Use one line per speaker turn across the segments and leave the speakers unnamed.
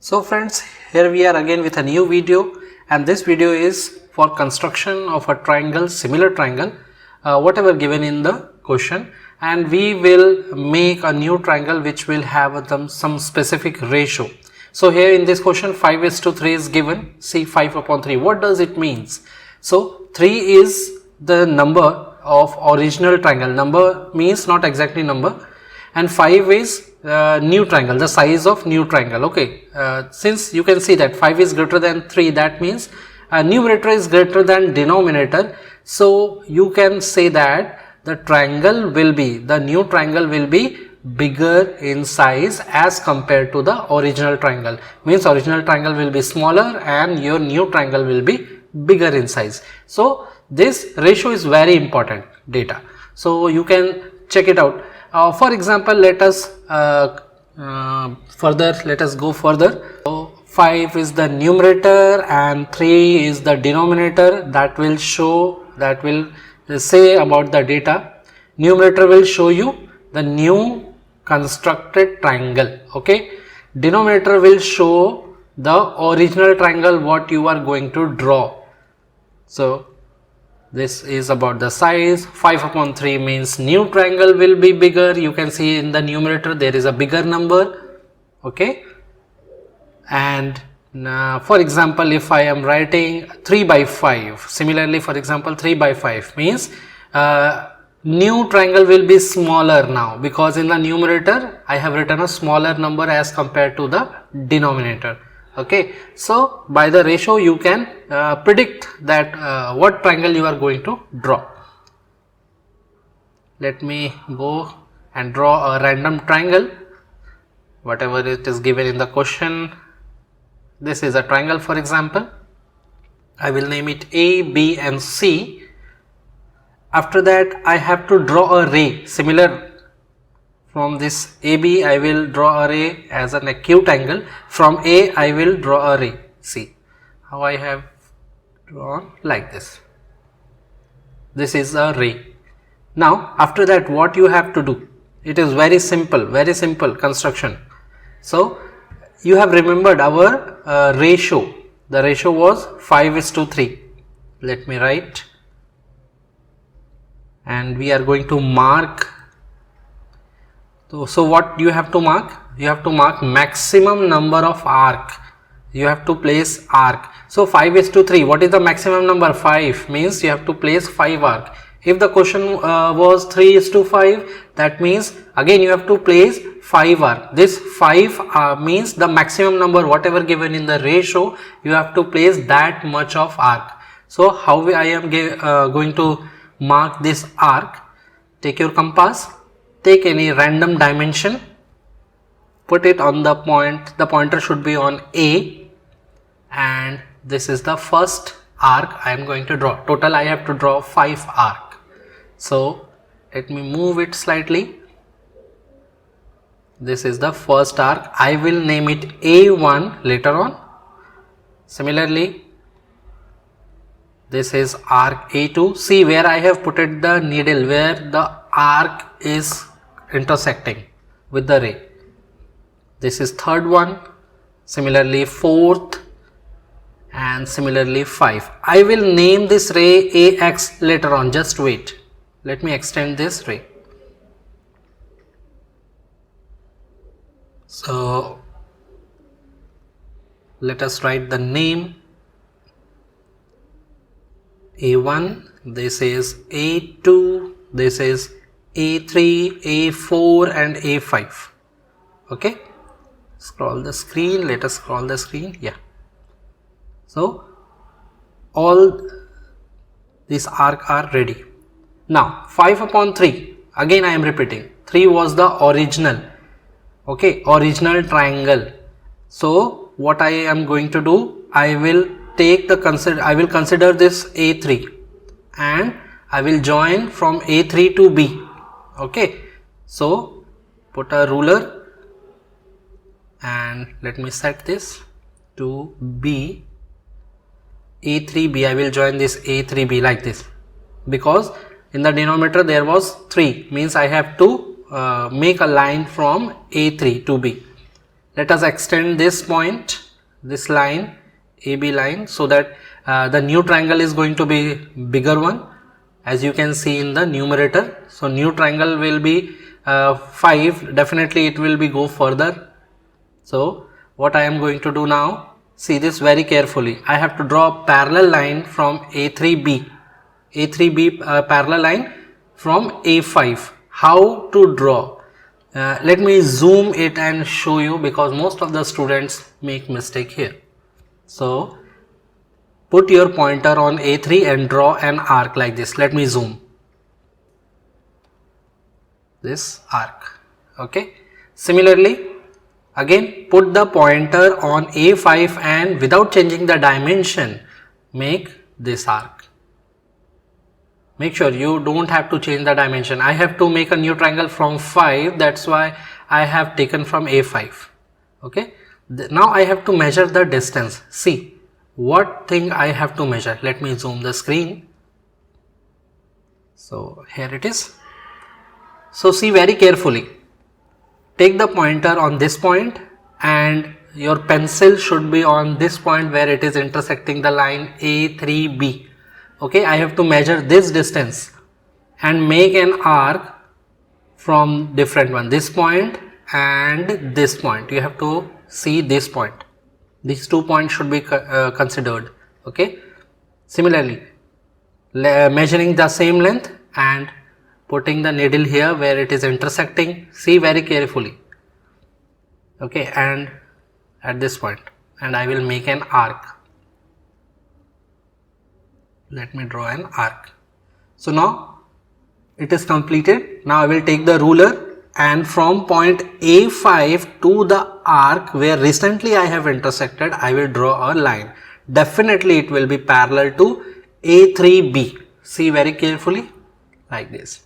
So friends, here we are again with a new video, and this video is for construction of a triangle, similar triangle, whatever given in the question, and we will make a new triangle which will have some specific ratio. So here in this question 5:3 is given. See, 5/3, what does it means? So 3 is the number of original triangle. Number means not exactly number, and 5 is new triangle, the size of new triangle. Okay, since you can see that 5 is greater than 3, that means numerator is greater than denominator. So you can say that the triangle will be, the new triangle will be bigger in size as compared to the original triangle. Means original triangle will be smaller and your new triangle will be bigger in size. So this ratio is very important data. So you can check it out. For example, let us go further. So 5 is the numerator and 3 is the denominator. That will say about the data. Numerator will show you the new constructed triangle. Okay, denominator will show the original triangle what you are going to draw. So this is about the size. 5/3 means new triangle will be bigger. You can see in the numerator there is a bigger number. Okay, and for example, if I am writing 3/5, similarly for example 3/5 means new triangle will be smaller now, because in the numerator I have written a smaller number as compared to the denominator. Okay, so by the ratio you can predict that what triangle you are going to draw. Let me go and draw a random triangle, whatever it is given in the question. This is a triangle, for example. I will name it A, B and C. After that I have to draw a ray similar. From this AB I will draw a ray as an acute angle. From A I will draw a ray. See how I have drawn like this. This is a ray. Now after that what you have to do? It is very simple construction. So you have remembered our ratio. The ratio was 5:3. Let me write. And we are going to mark. So what you have to mark? You have to mark maximum number of arc. You have to place arc. So 5:3, what is the maximum number? 5 means you have to place 5 arc. If the question was 3:5, that means again you have to place 5 arc. This 5 means the maximum number, whatever given in the ratio, you have to place that much of arc. So how I am going to mark this arc? Take your compass. Take any random dimension, put it on the point. The pointer should be on A, and this is the first arc I am going to draw. Total I have to draw 5 arc. So let me move it slightly. This is the first arc. I will name it A1 later on. Similarly, this is arc A2. See where I have put it the needle, where the arc is intersecting with the ray. This is third one, similarly fourth, and similarly 5. I will name this ray AX later on. Just wait, let me extend this ray. So let us write the name. A1, this is A2, this is A3, A4 and A5. Okay, scroll the screen. Let us scroll the screen. Yeah, so all these arc are ready. Now 5/3, again I am repeating, 3 was the original. Okay, original triangle. So what I am going to do, I will consider this A3 and I will join from A3 to B. Okay, so put a ruler and let me set this to B. A3B, I will join this A3B like this, because in the denominator there was 3, means I have to make a line from A3 to B. let us extend this point, this line, AB line, so that the new triangle is going to be bigger one, as you can see in the numerator. So new triangle will be 5, definitely it will be go further. So what I am going to do now, see this very carefully. I have to draw a parallel line from A3B, parallel line from A5. How to draw? Let me zoom it and show you, because most of the students make mistake here. So put your pointer on A3 and draw an arc like this. Let me zoom this arc. Okay. Similarly, again put the pointer on A5 and without changing the dimension, make this arc. Make sure you don't have to change the dimension. I have to make a new triangle from 5, that's why I have taken from A5. Okay. Now I have to measure the distance. See what thing I have to measure. Let me zoom the screen. So here it is. So see very carefully. Take the pointer on this point and your pencil should be on this point where it is intersecting the line A3B. Okay, I have to measure this distance and make an arc from different one, this point and this point. You have to see this point. These 2 points should be considered. Okay. Similarly, measuring the same length and putting the needle here where it is intersecting. See very carefully. Okay, and at this point, and I will make an arc. Let me draw an arc. So now it is completed. Now I will take the ruler and from point A5 to the arc where recently I have intersected, I will draw a line. Definitely it will be parallel to A3B. See very carefully like this.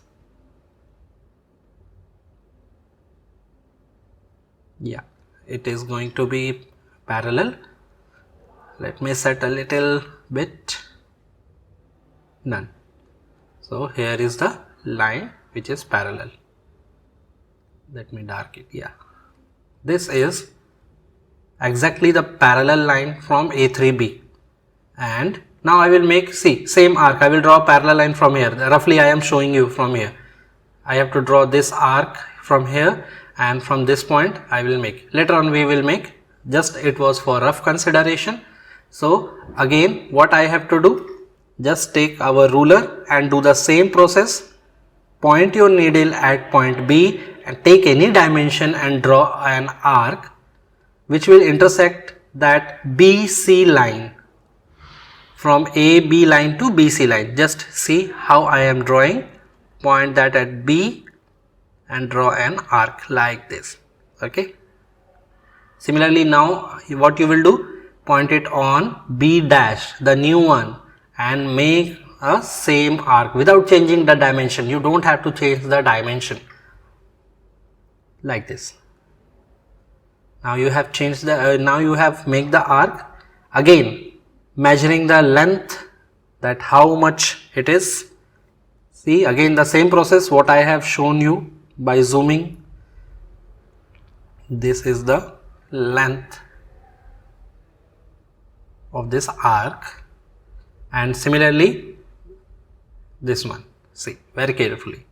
Yeah, it is going to be parallel. Let me set a little bit. Done. So here is the line which is parallel. Let me dark it. Yeah, this is exactly the parallel line from A3B. And now I will make, see, same arc. I will draw a parallel line from here. Roughly I am showing you from here. I have to draw this arc from here, and from this point I will make. Later on we will make, just it was for rough consideration. So again what I have to do, just take our ruler and do the same process. Point your needle at point B and take any dimension and draw an arc which will intersect that BC line, from AB line to BC line. Just see how I am drawing. Point that at B and draw an arc like this. Okay. Similarly, now what you will do, point it on B dash, the new one, and make a same arc without changing the dimension. You don't have to change the dimension like this. Now you have changed the now you have make the arc. Again measuring the length, that how much it is. See, again the same process what I have shown you by zooming. This is the length of this arc, and similarly this one. See very carefully,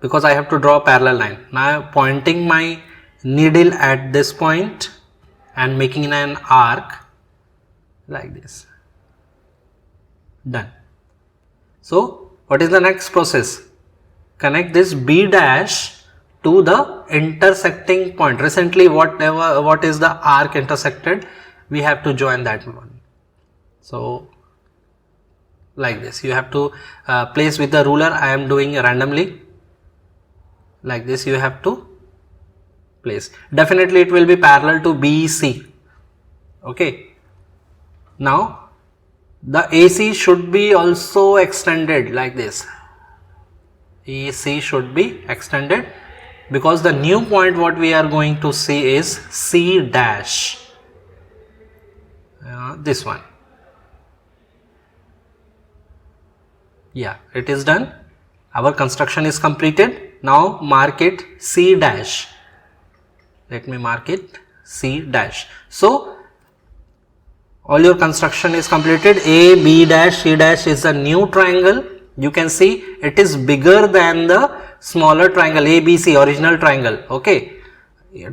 because I have to draw a parallel line. Now pointing my needle at this point and making an arc like this. Done. So what is the next process? Connect this B dash to the intersecting point. Recently what is the arc intersected, we have to join that one. So like this you have to place with the ruler. I am doing randomly like this. You have to place. Definitely it will be parallel to BC. Okay. Now the AC should be also extended like this. AC should be extended, because the new point what we are going to see is C dash. This one. Yeah, it is done. Our construction is completed. Now mark it C dash. Let me mark it C dash. So all your construction is completed. A, B dash, C dash is a new triangle. You can see it is bigger than the smaller triangle ABC, original triangle. Okay,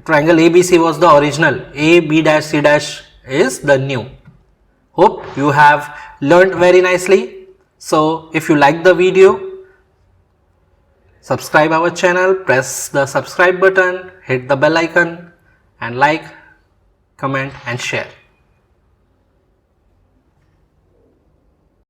triangle ABC was the original. A, B dash, C dash is the new. Hope you have learned very nicely. So if you like the video, subscribe our channel, press the subscribe button, hit the bell icon and like, comment and share.